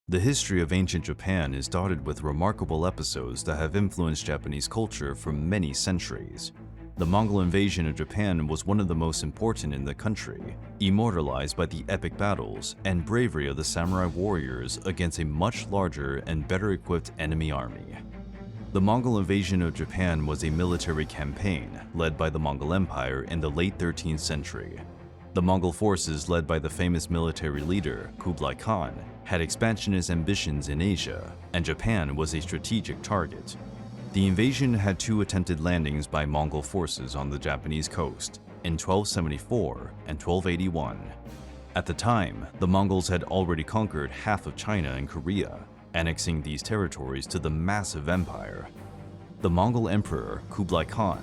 The history of ancient Japan is dotted with remarkable episodes that have influenced Japanese culture for many centuries. The Mongol invasion of Japan was one of the most important in the country, immortalized by the epic battles and bravery of the samurai warriors against a much larger and better equipped enemy army. The Mongol invasion of Japan was a military campaign led by the Mongol Empire in the late 13th century. The Mongol forces led by the famous military leader Kublai Khan had expansionist ambitions in Asia, and Japan was a strategic target. The invasion had two attempted landings by Mongol forces on the Japanese coast in 1274 and 1281. At the time, the Mongols had already conquered half of China and Korea, annexing these territories to the massive empire. The Mongol Emperor Kublai Khan,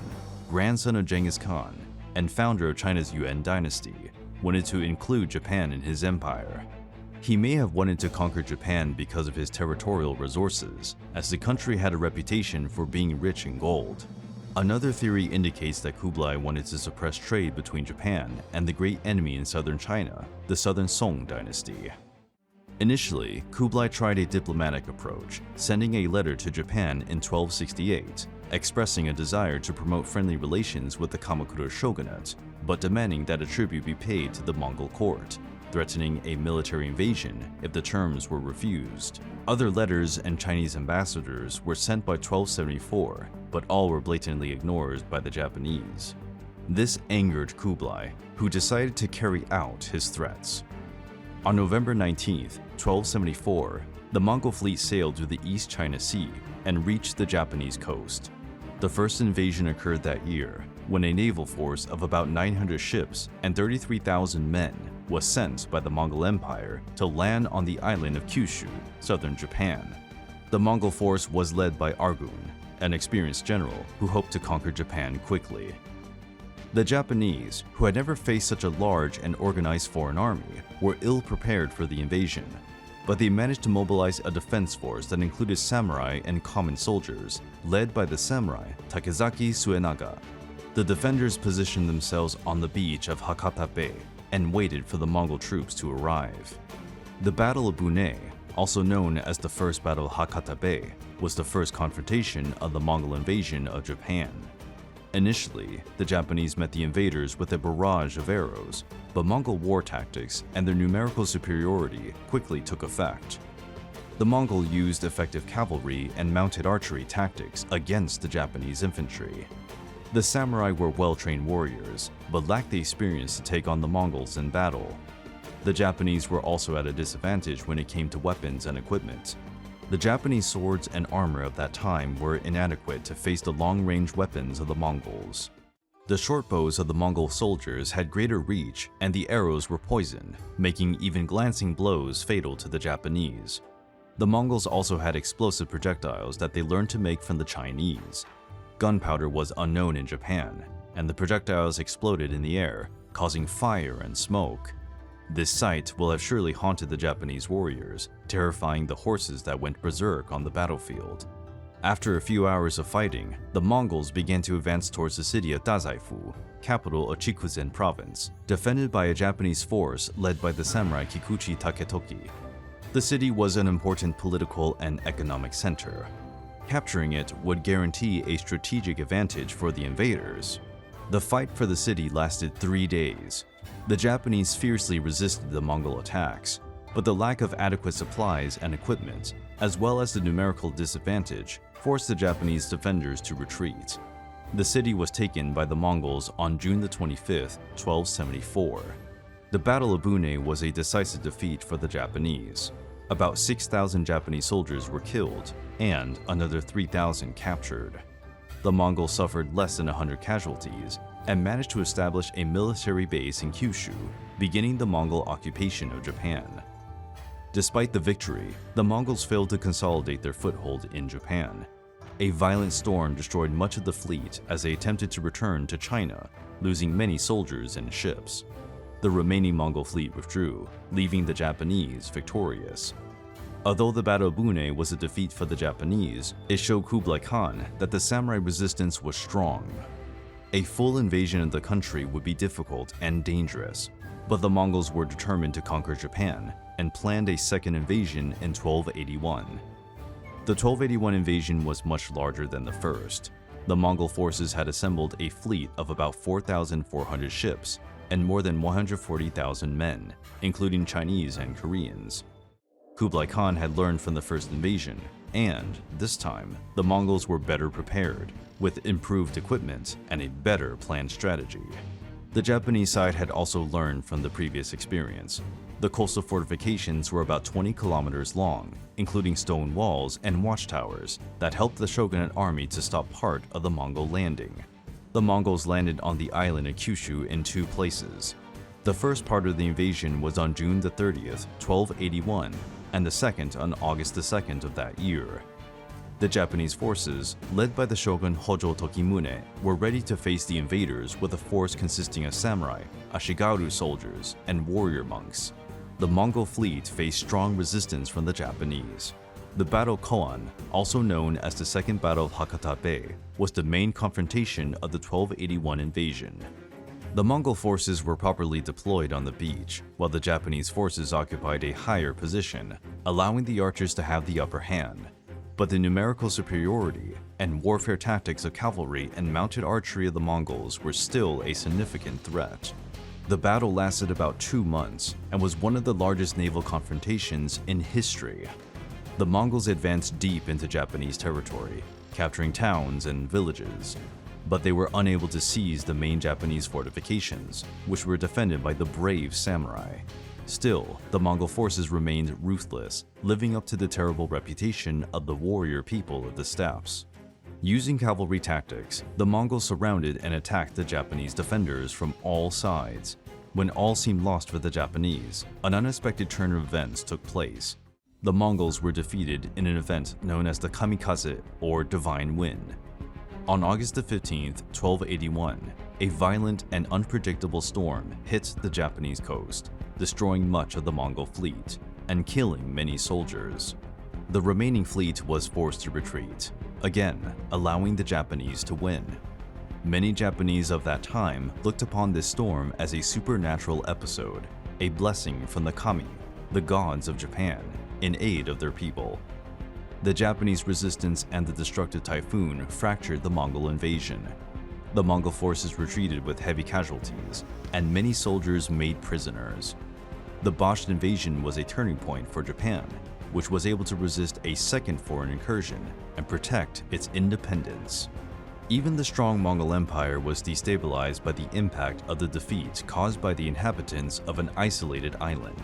grandson of Genghis Khan and founder of China's Yuan dynasty, wanted to include Japan in his empire. He may have wanted to conquer Japan because of his territorial resources, as the country had a reputation for being rich in gold. Another theory indicates that Kublai wanted to suppress trade between Japan and the great enemy in southern China, the Southern Song dynasty. Initially, Kublai tried a diplomatic approach, sending a letter to Japan in 1268, expressing a desire to promote friendly relations with the Kamakura shogunate, but demanding that a tribute be paid to the Mongol court, threatening a military invasion if the terms were refused. Other letters and Chinese ambassadors were sent by 1274, but all were blatantly ignored by the Japanese. This angered Kublai, who decided to carry out his threats. On November 19, 1274, the Mongol fleet sailed through the East China Sea and reached the Japanese coast. The first invasion occurred that year, when a naval force of about 900 ships and 33,000 men was sent by the Mongol Empire to land on the island of Kyushu, southern Japan. The Mongol force was led by Argun, an experienced general who hoped to conquer Japan quickly. The Japanese, who had never faced such a large and organized foreign army, were ill-prepared for the invasion, but they managed to mobilize a defense force that included samurai and common soldiers, led by the samurai Takezaki Suenaga. The defenders positioned themselves on the beach of Hakata Bay and waited for the Mongol troops to arrive. The Battle of Bunei, also known as the First Battle of Hakata Bay, was the first confrontation of the Mongol invasion of Japan. Initially, the Japanese met the invaders with a barrage of arrows, but Mongol war tactics and their numerical superiority quickly took effect. The Mongol used effective cavalry and mounted archery tactics against the Japanese infantry. The samurai were well-trained warriors, but lacked the experience to take on the Mongols in battle. The Japanese were also at a disadvantage when it came to weapons and equipment. The Japanese swords and armor of that time were inadequate to face the long-range weapons of the Mongols. The short bows of the Mongol soldiers had greater reach, and the arrows were poisoned, making even glancing blows fatal to the Japanese. The Mongols also had explosive projectiles that they learned to make from the Chinese. Gunpowder was unknown in Japan, and the projectiles exploded in the air, causing fire and smoke. This sight will have surely haunted the Japanese warriors, terrifying the horses that went berserk on the battlefield. After a few hours of fighting, the Mongols began to advance towards the city of Dazaifu, capital of Chikuzen province, defended by a Japanese force led by the samurai Kikuchi Taketoki. The city was an important political and economic center. Capturing it would guarantee a strategic advantage for the invaders. The fight for the city lasted 3 days. The Japanese fiercely resisted the Mongol attacks, but the lack of adequate supplies and equipment, as well as the numerical disadvantage, forced the Japanese defenders to retreat. The city was taken by the Mongols on June 25, 1274. The Battle of Bunei was a decisive defeat for the Japanese. About 6,000 Japanese soldiers were killed, and another 3,000 captured. The Mongols suffered less than 100 casualties and managed to establish a military base in Kyushu, beginning the Mongol occupation of Japan. Despite the victory, the Mongols failed to consolidate their foothold in Japan. A violent storm destroyed much of the fleet as they attempted to return to China, losing many soldiers and ships. The remaining Mongol fleet withdrew, leaving the Japanese victorious. Although the Battle of Bunei was a defeat for the Japanese, it showed Kublai Khan that the samurai resistance was strong. A full invasion of the country would be difficult and dangerous, but the Mongols were determined to conquer Japan, and planned a second invasion in 1281. The 1281 invasion was much larger than the first. The Mongol forces had assembled a fleet of about 4,400 ships and more than 140,000 men, including Chinese and Koreans. Kublai Khan had learned from the first invasion, and, this time, the Mongols were better prepared, with improved equipment and a better planned strategy. The Japanese side had also learned from the previous experience. The coastal fortifications were about 20 kilometers long, including stone walls and watchtowers that helped the shogunate army to stop part of the Mongol landing. The Mongols landed on the island of Kyushu in two places. The first part of the invasion was on June the 30th, 1281, and the second on August the 2nd of that year. The Japanese forces, led by the shogun Hojo Tokimune, were ready to face the invaders with a force consisting of samurai, ashigaru soldiers, and warrior monks. The Mongol fleet faced strong resistance from the Japanese. The Battle Koan, also known as the Second Battle of Hakata Bay, was the main confrontation of the 1281 invasion. The Mongol forces were properly deployed on the beach, while the Japanese forces occupied a higher position, allowing the archers to have the upper hand. But the numerical superiority and warfare tactics of cavalry and mounted archery of the Mongols were still a significant threat. The battle lasted about 2 months and was one of the largest naval confrontations in history. The Mongols advanced deep into Japanese territory, capturing towns and villages, but they were unable to seize the main Japanese fortifications, which were defended by the brave samurai. Still, the Mongol forces remained ruthless, living up to the terrible reputation of the warrior people of the steppes. Using cavalry tactics, the Mongols surrounded and attacked the Japanese defenders from all sides. When all seemed lost for the Japanese, an unexpected turn of events took place. The Mongols were defeated in an event known as the Kamikaze, or Divine Wind. On August 15, 1281, a violent and unpredictable storm hit the Japanese coast, destroying much of the Mongol fleet and killing many soldiers. The remaining fleet was forced to retreat, again allowing the Japanese to win. Many Japanese of that time looked upon this storm as a supernatural episode, a blessing from the kami, the gods of Japan, in aid of their people. The Japanese resistance and the destructive typhoon fractured the Mongol invasion. The Mongol forces retreated with heavy casualties, and many soldiers made prisoners. The botched invasion was a turning point for Japan, which was able to resist a second foreign incursion and protect its independence. Even the strong Mongol Empire was destabilized by the impact of the defeat caused by the inhabitants of an isolated island.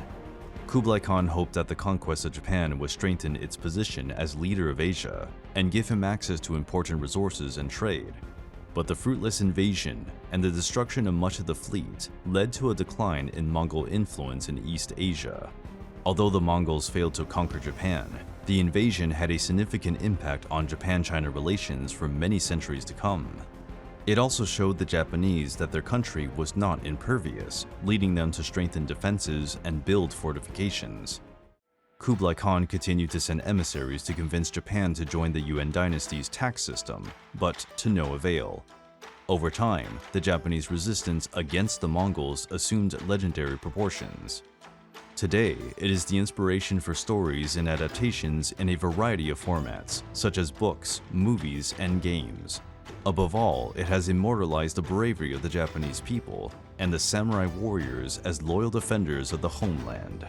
Kublai Khan hoped that the conquest of Japan would strengthen its position as leader of Asia and give him access to important resources and trade. But the fruitless invasion and the destruction of much of the fleet led to a decline in Mongol influence in East Asia. Although the Mongols failed to conquer Japan, the invasion had a significant impact on Japan-China relations for many centuries to come. It also showed the Japanese that their country was not impervious, leading them to strengthen defenses and build fortifications. Kublai Khan continued to send emissaries to convince Japan to join the Yuan dynasty's tax system, but to no avail. Over time, the Japanese resistance against the Mongols assumed legendary proportions. Today, it is the inspiration for stories and adaptations in a variety of formats, such as books, movies, and games. Above all, it has immortalized the bravery of the Japanese people and the samurai warriors as loyal defenders of the homeland.